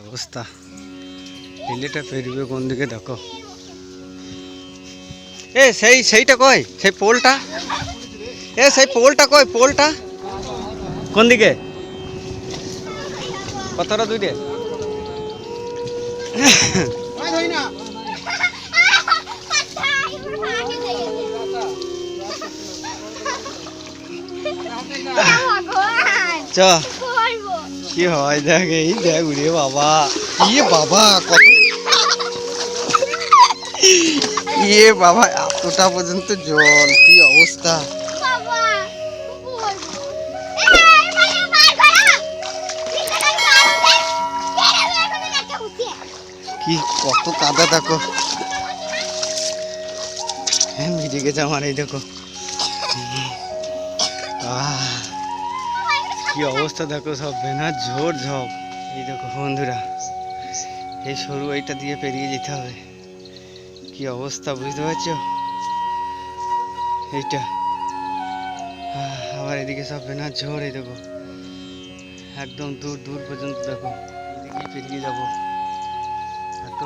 অবস্থা, হিলেটা ফেরবে কোন দিকে দেখো। এ সেইটা কই, সেই পোলটা, সেই পোলটা কই, পোলটা কোন দিকে? কতটা দূরে? চ কি হয় দেখ, এই দেখ উড়ে বাবা, ইয়ে বাবা কত, ইয়ে বাবা এতটা পর্যন্ত জল, কি অবস্থা। কি কত কাদা দেখো, হ্যাঁ ভিজে গেছে আমার, এই দেখো কি অবস্থা দেখো, সব বেনার ঝোর ঝপ। এই দেখো বন্ধুরা, এই সরু এইটা দিয়ে পেরিয়ে যেতে হবে, কি অবস্থা বুঝতে পারছো? এইটা আবার এদিকে সব বেনার ঝোর, এই দেখো একদম দূর দূর পর্যন্ত দেখো, এদিকে পেরিয়ে যাবো এত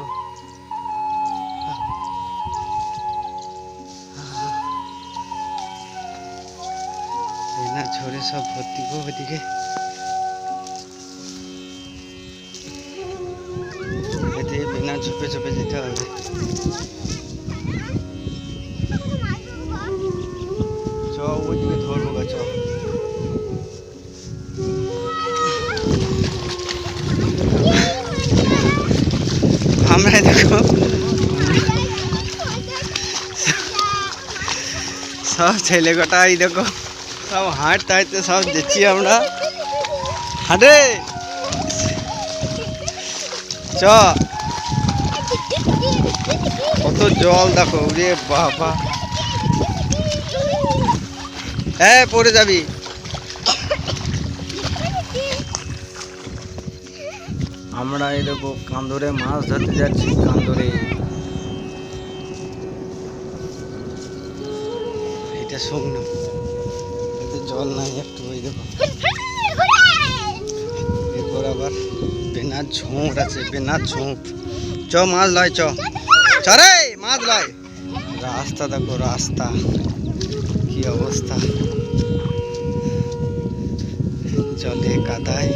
বেনার ঝোরে সব ভর্তি গো, ওদিকে বেনার ঝোপে ঝোপে যেতে হবে। চ ওইদিকে ধরবো গা, চ আমরা দেখো সব ছেলে কটা, এই দেখো সব হাঁটতে হাঁটতে সব দেখছি আমরা, হাঁটে চ, কত জল দেখো রে বাবা, হ্যাঁ পড়ে যাবি। আমরা এই দেখো কান্দরে মাছ ধরতে যাচ্ছি, কান্দরে এটা শুকনো, এতে জল নাই একটু, ওই দেখো এরপর আবার বেনার ঝোঁপ আছে, বেনার ঝোঁপ, চ মাছ লয়, চ রে মাছ লয়। রাস্তা দেখো, রাস্তা কি অবস্থা, জলে কাদায়